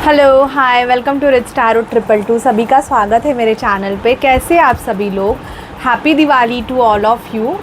Hello hi welcome to Rich Tarot 222। सभी का स्वागत है मेरे चैनल पे। कैसे आप सभी लोग? Happy Diwali to all of you.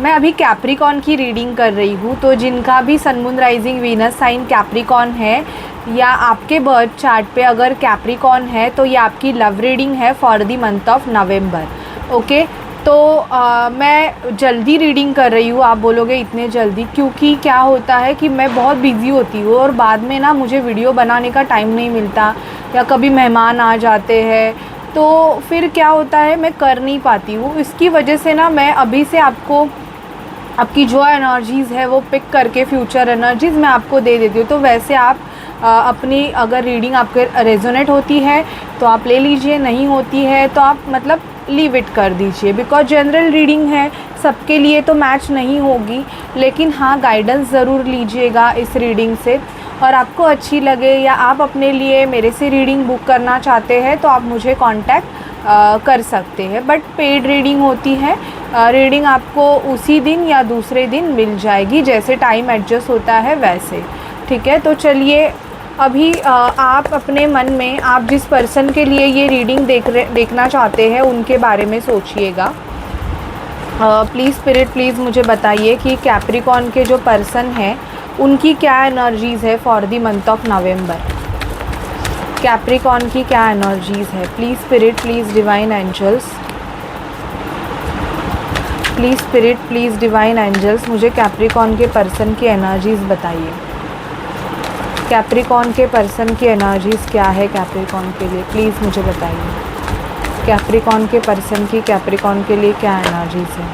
मैं अभी कैप्रिकॉन की रीडिंग कर रही हूँ, तो जिनका भी sun moon rising Venus sign Capricorn है या आपके बर्थ चार्ट पे अगर कैप्रिकॉन है तो ये आपकी लव रीडिंग है for the month of November. Okay, तो मैं जल्दी रीडिंग कर रही हूँ। आप बोलोगे इतने जल्दी क्योंकि क्या होता है कि मैं बहुत बिज़ी होती हूँ और बाद में ना मुझे वीडियो बनाने का टाइम नहीं मिलता, या कभी मेहमान आ जाते हैं तो फिर क्या होता है मैं कर नहीं पाती हूँ। इसकी वजह से ना मैं अभी से आपको आपकी जो एनर्जीज़ है वो पिक करके फ्यूचर एनर्जीज़ मैं आपको दे देती हूँ। तो वैसे आप अपनी अगर रीडिंग आपके रेजोनेट होती है तो आप ले लीजिए, नहीं होती है तो आप मतलब लीव इट कर दीजिए, बिकॉज जनरल रीडिंग है, सबके लिए तो मैच नहीं होगी। लेकिन हाँ, गाइडेंस ज़रूर लीजिएगा इस रीडिंग से, और आपको अच्छी लगे या आप अपने लिए मेरे से रीडिंग बुक करना चाहते हैं तो आप मुझे कांटेक्ट कर सकते हैं। बट पेड रीडिंग होती है, रीडिंग आपको उसी दिन या दूसरे दिन मिल जाएगी, जैसे टाइम एडजस्ट होता है वैसे। ठीक है, तो चलिए अभी आप अपने मन में आप जिस पर्सन के लिए ये रीडिंग देखना चाहते हैं उनके बारे में सोचिएगा। प्लीज़ स्पिरिट प्लीज़ मुझे बताइए कि कैप्रिकॉन के जो पर्सन हैं उनकी क्या एनर्जीज़ है for the month of November. Capricorn की क्या एनर्जीज़ है? Please spirit please divine angels, please spirit please divine angels मुझे कैप्रिकॉन के पर्सन की एनर्जीज़ बताइए। कैप्रिकॉन के पर्सन की एनर्जीज़ क्या है कैप्रिकॉन के लिए? प्लीज़ मुझे बताइए। कैप्रिकॉन के पर्सन की कैप्रिकॉन के लिए क्या एनर्जीज़ है?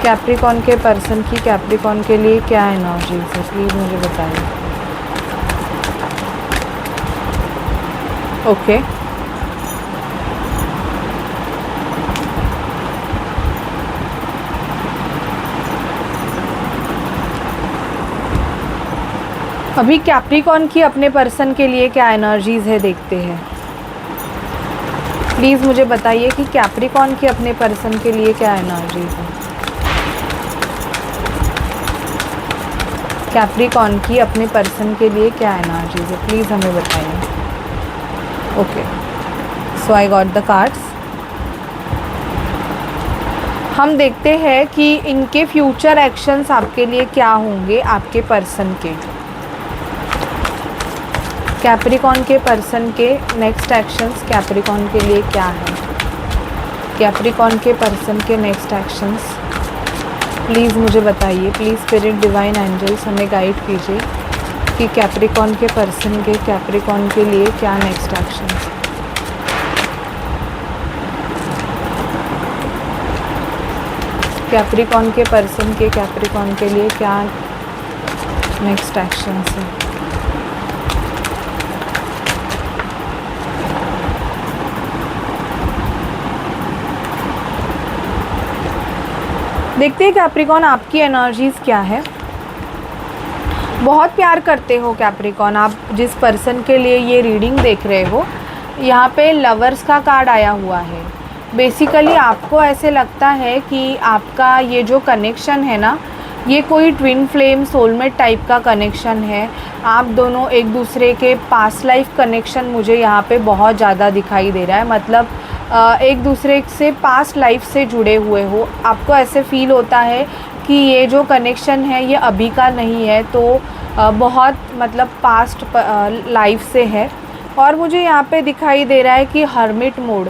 कैप्रिकॉन के पर्सन की कैप्रिकॉन के लिए क्या एनर्जीज़ है? प्लीज़ मुझे बताइए। ओके, अभी कैप्रिकॉन की अपने पर्सन के लिए क्या एनर्जीज़ है देखते हैं। प्लीज़ मुझे बताइए कि कैप्रिकॉन की अपने पर्सन के लिए क्या एनर्जीज़ है। कैप्रिकॉन की अपने पर्सन के लिए क्या एनर्जीज़ है, प्लीज़ हमें बताइए। Okay, so I got the cards. हम देखते हैं कि इनके फ्यूचर एक्शंस आपके लिए क्या होंगे, आपके पर्सन के। कैप्रिकॉन के पर्सन के नेक्स्ट एक्शंस कैप्रिकॉन के लिए क्या है? कैप्रिकॉन के पर्सन के नेक्स्ट एक्शंस प्लीज़ मुझे बताइए। प्लीज़ स्पिरिट डिवाइन एंजल्स हमें गाइड कीजिए कि कैप्रिकॉन के पर्सन के कैप्रिकॉन के लिए क्या नेक्स्ट एक्शंस। कैप्रिकॉन के पर्सन के कैप्रिकॉन के लिए क्या नेक्स्ट एक्शंस है। देखते हैं कैप्रिकॉन आपकी एनर्जीज़ क्या है। बहुत प्यार करते हो कैप्रिकॉन आप जिस पर्सन के लिए ये रीडिंग देख रहे हो। यहाँ पे लवर्स का कार्ड आया हुआ है। बेसिकली आपको ऐसे लगता है कि आपका ये जो कनेक्शन है ना, ये कोई ट्विन फ्लेम सोलमेट टाइप का कनेक्शन है। आप दोनों एक दूसरे के पास्ट लाइफ कनेक्शन मुझे यहाँ पे बहुत ज़्यादा दिखाई दे रहा है। मतलब एक दूसरे से पास्ट लाइफ से जुड़े हुए हो। आपको ऐसे फील होता है कि ये जो कनेक्शन है ये अभी का नहीं है, तो बहुत मतलब पास्ट लाइफ से है। और मुझे यहाँ पे दिखाई दे रहा है कि हर्मिट मोड,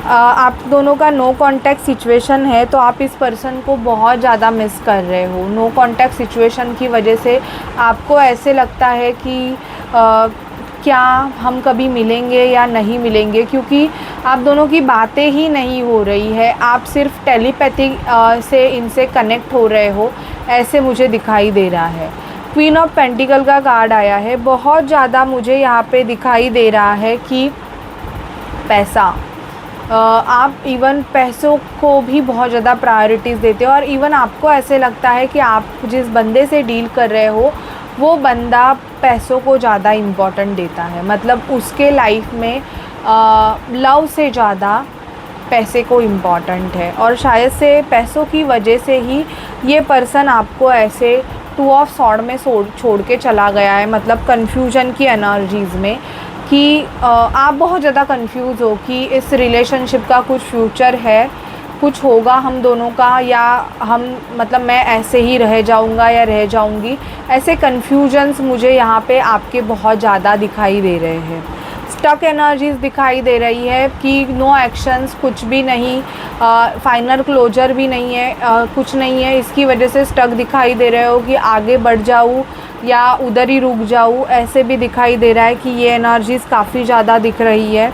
आप दोनों का नो कांटेक्ट सिचुएशन है, तो आप इस पर्सन को बहुत ज़्यादा मिस कर रहे हो। नो कांटेक्ट सिचुएशन की वजह से आपको ऐसे लगता है कि क्या हम कभी मिलेंगे या नहीं मिलेंगे, क्योंकि आप दोनों की बातें ही नहीं हो रही है। आप सिर्फ टेलीपैथी से इनसे कनेक्ट हो रहे हो, ऐसे मुझे दिखाई दे रहा है। क्वीन ऑफ पेंटिकल का कार्ड आया है। बहुत ज़्यादा मुझे यहाँ पे दिखाई दे रहा है कि पैसा, आप इवन पैसों को भी बहुत ज़्यादा प्रायोरिटीज़ देते हो, और इवन आपको ऐसे लगता है कि आप जिस बंदे से डील कर रहे हो वो बंदा पैसों को ज़्यादा इम्पोर्टेंट देता है। मतलब उसके लाइफ में लव से ज़्यादा पैसे को इम्पॉर्टेंट है, और शायद से पैसों की वजह से ही ये पर्सन आपको ऐसे 2 ऑफ सॉर्ड में छोड़ के चला गया है। मतलब कन्फ्यूजन की एनर्जीज़ में कि आप बहुत ज़्यादा कंफ्यूज हो कि इस रिलेशनशिप का कुछ फ्यूचर है, कुछ होगा हम दोनों का, या हम मतलब मैं ऐसे ही रह जाऊंगा या रह जाऊंगी। ऐसे कन्फ्यूजन्स मुझे यहाँ पे आपके बहुत ज़्यादा दिखाई दे रहे हैं। स्टक एनर्जीज़ दिखाई दे रही है कि नो एक्शंस, कुछ भी नहीं, फाइनल क्लोजर भी नहीं है, कुछ नहीं है। इसकी वजह से स्टक दिखाई दे रहे हो कि आगे बढ़ जाऊँ या उधर ही रुक जाऊँ, ऐसे भी दिखाई दे रहा है कि ये एनर्जीज़ काफ़ी ज़्यादा दिख रही है।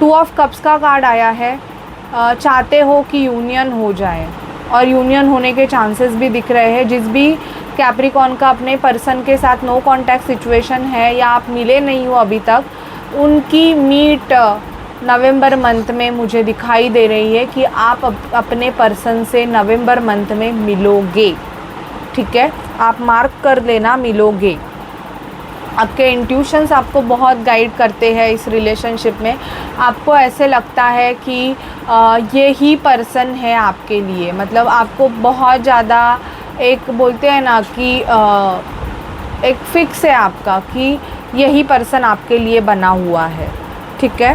2 ऑफ कप्स का कार्ड आया है। चाहते हो कि यूनियन हो जाए, और यूनियन होने के चांसेस भी दिख रहे हैं। जिस भी कैप्रिकॉर्न का अपने पर्सन के साथ नो कांटेक्ट सिचुएशन है या आप मिले नहीं हो अभी तक, उनकी मीट नवंबर मंथ में मुझे दिखाई दे रही है कि आप अपने पर्सन से नवंबर मंथ में मिलोगे। ठीक है, आप मार्क कर लेना, मिलोगे। आपके इंट्यूशंस आपको बहुत गाइड करते हैं इस रिलेशनशिप में। आपको ऐसे लगता है कि ये ही पर्सन है आपके लिए। मतलब आपको बहुत ज़्यादा एक बोलते हैं ना कि एक फिक्स है आपका कि यही पर्सन आपके लिए बना हुआ है। ठीक है,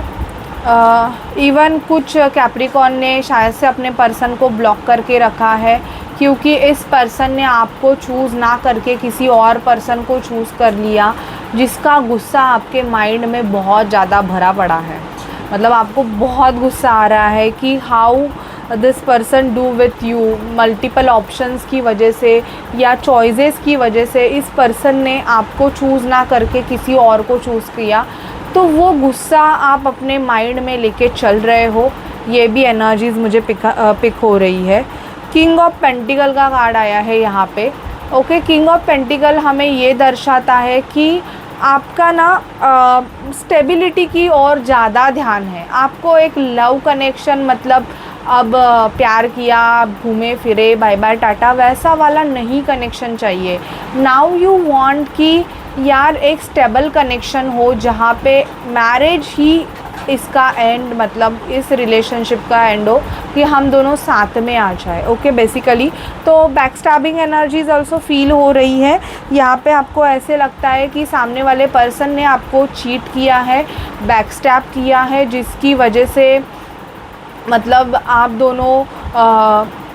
इवन कुछ कैप्रिकॉर्न ने शायद से अपने पर्सन को ब्लॉक करके रखा है, क्योंकि इस पर्सन ने आपको चूज़ ना करके किसी और पर्सन को चूज़ कर लिया, जिसका गुस्सा आपके माइंड में बहुत ज़्यादा भरा पड़ा है। मतलब आपको बहुत गुस्सा आ रहा है कि how this person do with you. Multiple options की वजह से या चॉइसेस की वजह से इस पर्सन ने आपको चूज़ ना करके किसी और को चूज़ किया, तो वो गुस्सा आप अपने माइंड में लेके चल रहे हो। ये भी एनर्जीज़ मुझे पिक हो रही है। किंग ऑफ पेंटिकल का कार्ड आया है यहाँ पे। ओके, किंग ऑफ पेंटिकल हमें ये दर्शाता है कि आपका ना स्टेबिलिटी की और ज़्यादा ध्यान है। आपको एक लव कनेक्शन, मतलब अब प्यार किया, घूमे फिरे, बाय बाय टाटा, वैसा वाला नहीं कनेक्शन चाहिए। नाउ यू वांट कि यार एक स्टेबल कनेक्शन हो, जहाँ पे मैरिज ही इसका एंड, मतलब इस रिलेशनशिप का एंड हो, कि हम दोनों साथ में आ जाए। ओके, बेसिकली तो बैकस्टैबिंग एनर्जीज ऑल्सो फील हो रही है यहाँ पे। आपको ऐसे लगता है कि सामने वाले पर्सन ने आपको चीट किया है, बैकस्टैब किया है, जिसकी वजह से मतलब आप दोनों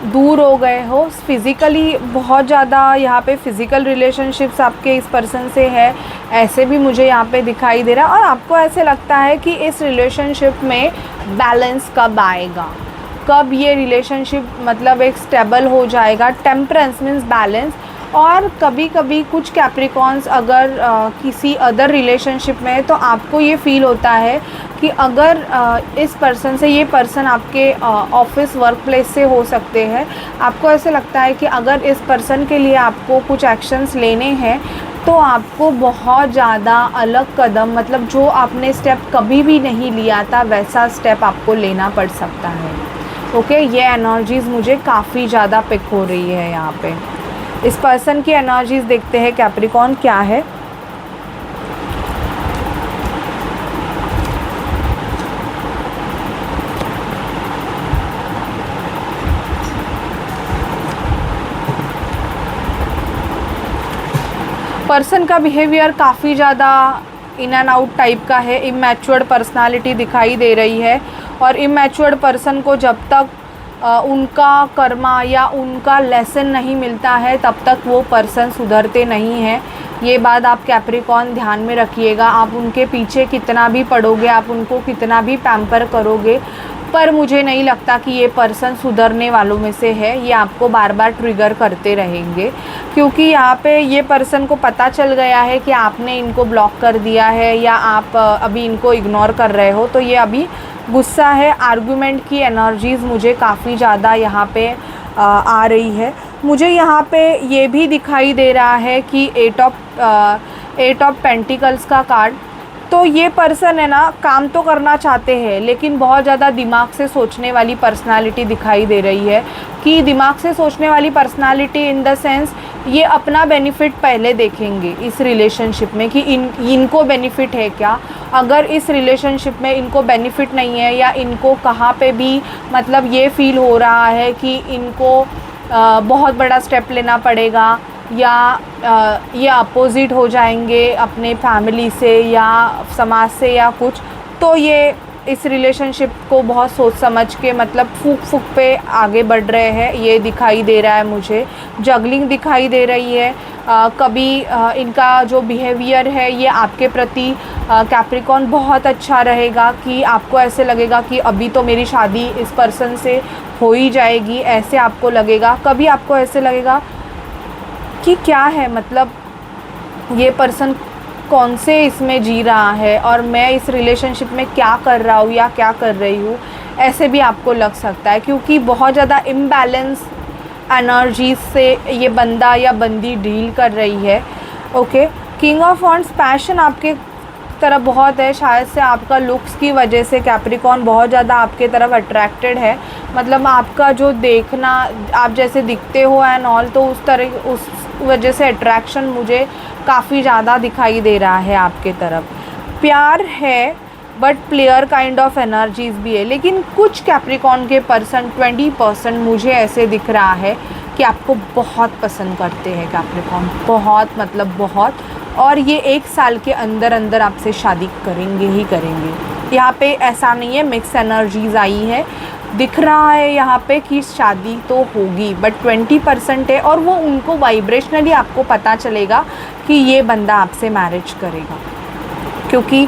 दूर हो गए हो फिज़िकली। बहुत ज़्यादा यहाँ पे फ़िज़िकल रिलेशनशिप्स आपके इस पर्सन से है, ऐसे भी मुझे यहाँ पे दिखाई दे रहा है। और आपको ऐसे लगता है कि इस रिलेशनशिप में बैलेंस कब आएगा, कब ये रिलेशनशिप मतलब एक स्टेबल हो जाएगा। Temperance means balance. और कभी कभी कुछ कैप्रिकॉर्न्स अगर किसी अदर रिलेशनशिप में है, तो आपको ये फ़ील होता है कि अगर इस पर्सन से, ये पर्सन आपके ऑफिस वर्क प्लेस से हो सकते हैं, आपको ऐसे लगता है कि अगर इस पर्सन के लिए आपको कुछ एक्शंस लेने हैं, तो आपको बहुत ज़्यादा अलग कदम, मतलब जो आपने स्टेप कभी भी नहीं लिया था, वैसा स्टेप आपको लेना पड़ सकता है। ओके, ये एनर्जीज़ मुझे काफ़ी ज़्यादा पिक हो रही है यहाँ पे। इस पर्सन की एनर्जीज़ देखते हैं कैप्रिकॉर्न क्या है। पर्सन का बिहेवियर काफ़ी ज़्यादा इन एंड आउट टाइप का है। इमैच्योर्ड पर्सनालिटी दिखाई दे रही है, और इमैच्योर्ड पर्सन को जब तक उनका कर्मा या उनका लेसन नहीं मिलता है, तब तक वो पर्सन सुधरते नहीं हैं। ये बात आप कैप्रिकॉर्न ध्यान में रखिएगा। आप उनके पीछे कितना भी पड़ोगे, आप उनको कितना भी पैम्पर करोगे, पर मुझे नहीं लगता कि ये पर्सन सुधरने वालों में से है। ये आपको बार बार ट्रिगर करते रहेंगे, क्योंकि यहाँ पे ये पर्सन को पता चल गया है कि आपने इनको ब्लॉक कर दिया है या आप अभी इनको इग्नोर कर रहे हो, तो ये अभी गुस्सा है। आर्गुमेंट की एनर्जीज़ मुझे काफ़ी ज़्यादा यहाँ पे आ रही है। मुझे यहाँ पे ये भी दिखाई दे रहा है कि 8 ऑफ पेंटिकल्स का कार्ड, तो ये पर्सन है ना, काम तो करना चाहते हैं लेकिन बहुत ज़्यादा दिमाग से सोचने वाली पर्सनालिटी दिखाई दे रही है। कि दिमाग से सोचने वाली पर्सनालिटी इन द सेंस, ये अपना बेनिफिट पहले देखेंगे इस रिलेशनशिप में कि इनको बेनिफिट है क्या। अगर इस रिलेशनशिप में इनको बेनिफिट नहीं है या इनको कहाँ पे भी मतलब ये फील हो रहा है कि इनको बहुत बड़ा स्टेप लेना पड़ेगा या ये अपोज़िट हो जाएंगे अपने फैमिली से या समाज से या कुछ, तो ये इस रिलेशनशिप को बहुत सोच समझ के मतलब फूक पे आगे बढ़ रहे हैं, ये दिखाई दे रहा है मुझे। जगलिंग दिखाई दे रही है। कभी इनका जो बिहेवियर है ये आपके प्रति कैप्रिकॉर्न बहुत अच्छा रहेगा कि आपको ऐसे लगेगा कि अभी तो मेरी शादी इस पर्सन से हो ही जाएगी, ऐसे आपको लगेगा। कभी आपको ऐसे लगेगा कि क्या है, मतलब ये पर्सन कौन से इसमें जी रहा है और मैं इस रिलेशनशिप में क्या कर रहा हूँ या क्या कर रही हूँ, ऐसे भी आपको लग सकता है। क्योंकि बहुत ज़्यादा इम्बैलेंस एनर्जीज से ये बंदा या बंदी डील कर रही है। Okay, king of wands, passion आपके तरफ बहुत है। शायद से आपका लुक्स की वजह से कैप्रिकॉर्न बहुत ज़्यादा आपके तरफ अट्रैक्टेड है। मतलब आपका जो देखना, आप जैसे दिखते हो एंड ऑल, तो उस वजह से अट्रैक्शन मुझे काफ़ी ज़्यादा दिखाई दे रहा है आपके तरफ। प्यार है but player kind of energies भी है। लेकिन कुछ कैप्रिकॉर्न के पर्सन 20% मुझे ऐसे दिख रहा है कि आपको बहुत पसंद करते हैं कैप्रिकॉर्न, बहुत मतलब बहुत। और ये 1 साल के अंदर अंदर आपसे शादी करेंगे ही करेंगे। यहाँ पे ऐसा नहीं है, मिक्स एनर्जीज आई है, दिख रहा है यहाँ पे कि शादी तो होगी बट 20% है। और वो उनको वाइब्रेशनली आपको पता चलेगा कि ये बंदा आपसे मैरिज करेगा, क्योंकि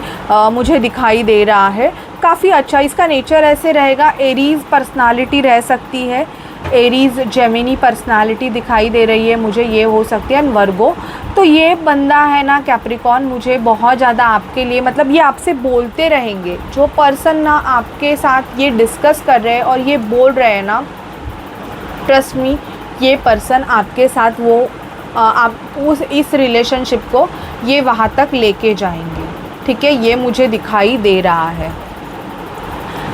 मुझे दिखाई दे रहा है काफ़ी अच्छा। इसका नेचर ऐसे रहेगा, एरीज़ पर्सनालिटी रह सकती है, एरीज़ जेमिनी पर्सनालिटी दिखाई दे रही है मुझे, ये हो सकती है। वर्गो, तो ये बंदा है ना कैप्रिकॉर्न, मुझे बहुत ज़्यादा आपके लिए, मतलब ये आपसे बोलते रहेंगे। जो पर्सन ना आपके साथ ये डिस्कस कर रहे हैं और ये बोल रहे हैं ना, ट्रस्ट मी, ये पर्सन आपके साथ वो आप इस रिलेशनशिप को ये वहाँ तक लेके जाएंगे। ठीक है, ये मुझे दिखाई दे रहा है।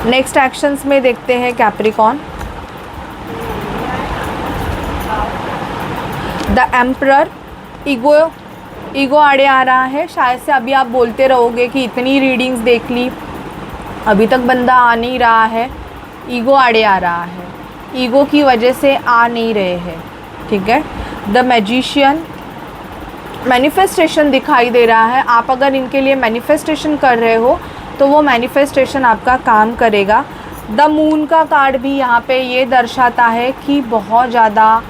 नेक्स्ट एक्शंस में देखते हैं कैप्रिकॉर्न। द एम्परर, ईगो आड़े आ रहा है। शायद से अभी आप बोलते रहोगे कि इतनी रीडिंग्स देख ली, अभी तक बंदा आ नहीं रहा है। ईगो आड़े आ रहा है, ईगो की वजह से आ नहीं रहे हैं। ठीक है, द मैजिशियन, मैनिफेस्टेशन दिखाई दे रहा है। आप अगर इनके लिए मैनिफेस्टेशन कर रहे हो तो वो मैनिफेस्टेशन आपका काम करेगा। द मून का कार्ड भी यहाँ पे ये दर्शाता है कि बहुत ज़्यादा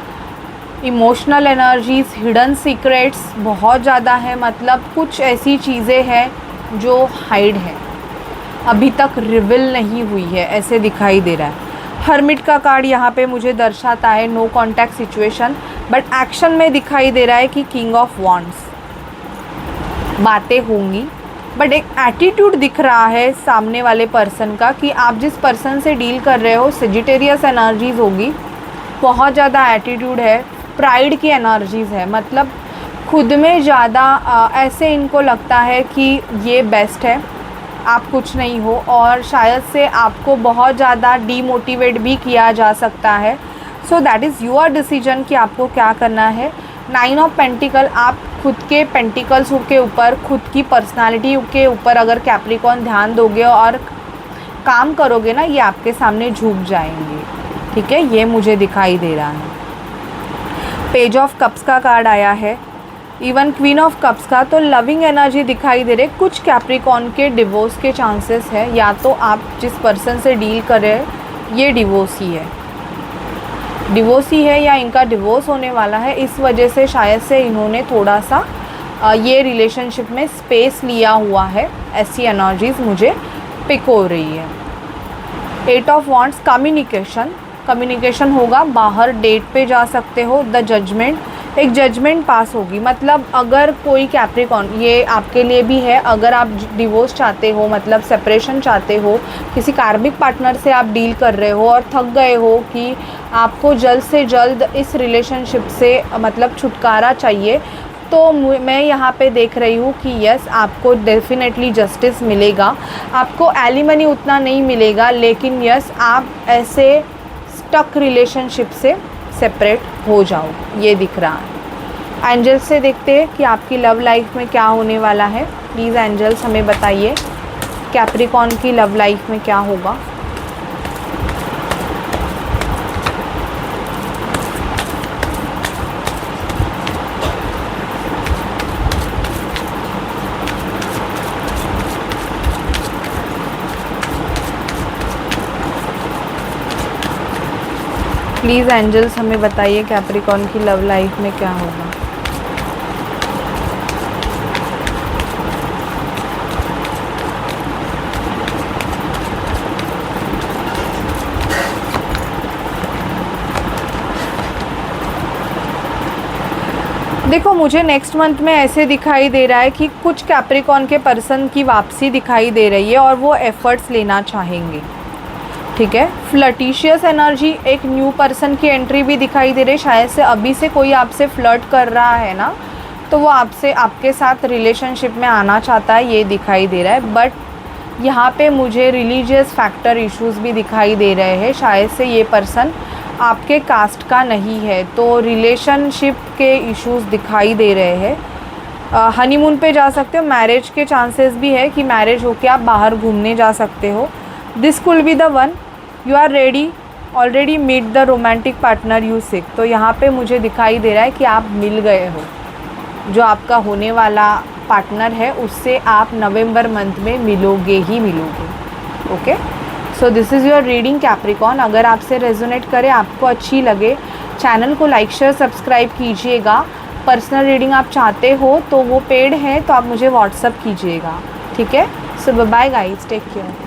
इमोशनल एनर्जीज़, हिडन सीक्रेट्स बहुत ज़्यादा है। मतलब कुछ ऐसी चीज़ें हैं जो हाइड है, अभी तक रिवील नहीं हुई है, ऐसे दिखाई दे रहा है। हर्मिट का कार्ड यहाँ पे मुझे दर्शाता है no contact situation, but action में दिखाई दे रहा है कि किंग ऑफ वॉन्ड्स, बातें होंगी। बट एक एटीट्यूड दिख रहा है सामने वाले पर्सन का कि आप जिस पर्सन से डील कर रहे हो, सेजिटेरियस एनर्जीज़ होगी, बहुत ज़्यादा एटीट्यूड है, प्राइड की एनर्जीज़ है। मतलब खुद में ज़्यादा ऐसे इनको लगता है कि ये बेस्ट है, आप कुछ नहीं हो, और शायद से आपको बहुत ज़्यादा डीमोटिवेट भी किया जा सकता है। So that is your decision कि आपको क्या करना है। 9 ऑफ पेंटिकल, आप खुद के पेंटिकल्स के ऊपर, खुद की पर्सनालिटी के ऊपर अगर कैप्रिकॉर्न ध्यान दोगे और काम करोगे ना, ये आपके सामने झुक जाएंगे। ठीक है, ये मुझे दिखाई दे रहा है। पेज ऑफ कप्स का कार्ड आया है, इवन क्वीन ऑफ कप्स का। तो लविंग एनर्जी दिखाई दे रही। कुछ कैप्रिकॉर्न के डिवोर्स के चांसेस है, या तो आप जिस पर्सन से डील कर रहे हैं ये डिवोर्सी है या इनका डिवोर्स होने वाला है। इस वजह से शायद से इन्होंने थोड़ा सा ये रिलेशनशिप में स्पेस लिया हुआ है, ऐसी एनर्जीज़ मुझे पिक हो रही है। 8 ऑफ वॉन्ड्स, कम्युनिकेशन होगा, बाहर डेट पे जा सकते हो। द जजमेंट, एक जजमेंट पास होगी। मतलब अगर कोई कैप्रिकॉर्न, ये आपके लिए भी है, अगर आप डिवोर्स चाहते हो, मतलब सेपरेशन चाहते हो, किसी कार्मिक पार्टनर से आप डील कर रहे हो और थक गए हो कि आपको जल्द से जल्द इस रिलेशनशिप से मतलब छुटकारा चाहिए, तो मैं यहाँ पे देख रही हूँ कि यस, आपको डेफिनेटली जस्टिस मिलेगा। आपको एलिमनी उतना नहीं मिलेगा, लेकिन यस, आप ऐसे स्टक रिलेशनशिप से सेपरेट हो जाओ, ये दिख रहा है। एंजल्स से देखते हैं कि आपकी लव लाइफ में क्या होने वाला है। प्लीज़ एंजल्स हमें बताइए कैप्रिकॉर्न की लव लाइफ में क्या होगा। प्लीज़ एंजल्स हमें बताइए कैप्रिकॉर्न की लव लाइफ में क्या होगा। देखो, मुझे नेक्स्ट मंथ में ऐसे दिखाई दे रहा है कि कुछ कैप्रिकॉर्न के पर्सन की वापसी दिखाई दे रही है और वो एफ़र्ट्स लेना चाहेंगे। ठीक है, फ्लर्टिशियस एनर्जी, एक न्यू पर्सन की एंट्री भी दिखाई दे रही है। शायद से अभी से कोई आपसे फ्लर्ट कर रहा है ना, तो वो आपसे आपके साथ रिलेशनशिप में आना चाहता है, ये दिखाई दे रहा है। बट यहाँ पे मुझे रिलीजियस फैक्टर इश्यूज़ भी दिखाई दे रहे हैं। शायद से ये पर्सन आपके कास्ट का नहीं है, तो रिलेशनशिप के इश्यूज़ दिखाई दे रहे हैं। हनीमून पे जा सकते हो, मैरिज के चांसेस भी है कि मैरिज होके आप बाहर घूमने जा सकते हो। This could be the one, you are ready already meet the romantic partner you seek. तो यहाँ पे मुझे दिखाई दे रहा है कि आप मिल गए हो, जो आपका होने वाला पार्टनर है उससे आप नवंबर मंथ में मिलोगे ही मिलोगे। Okay, so this is your reading Capricorn. अगर आपसे रेजोनेट करे, आपको अच्छी लगे, चैनल को लाइक शेयर सब्सक्राइब कीजिएगा। पर्सनल रीडिंग आप चाहते हो तो वो पेड है, तो आप मुझे व्हाट्सअप कीजिएगा। ठीक है, सो बाय गाइस, टेक केयर।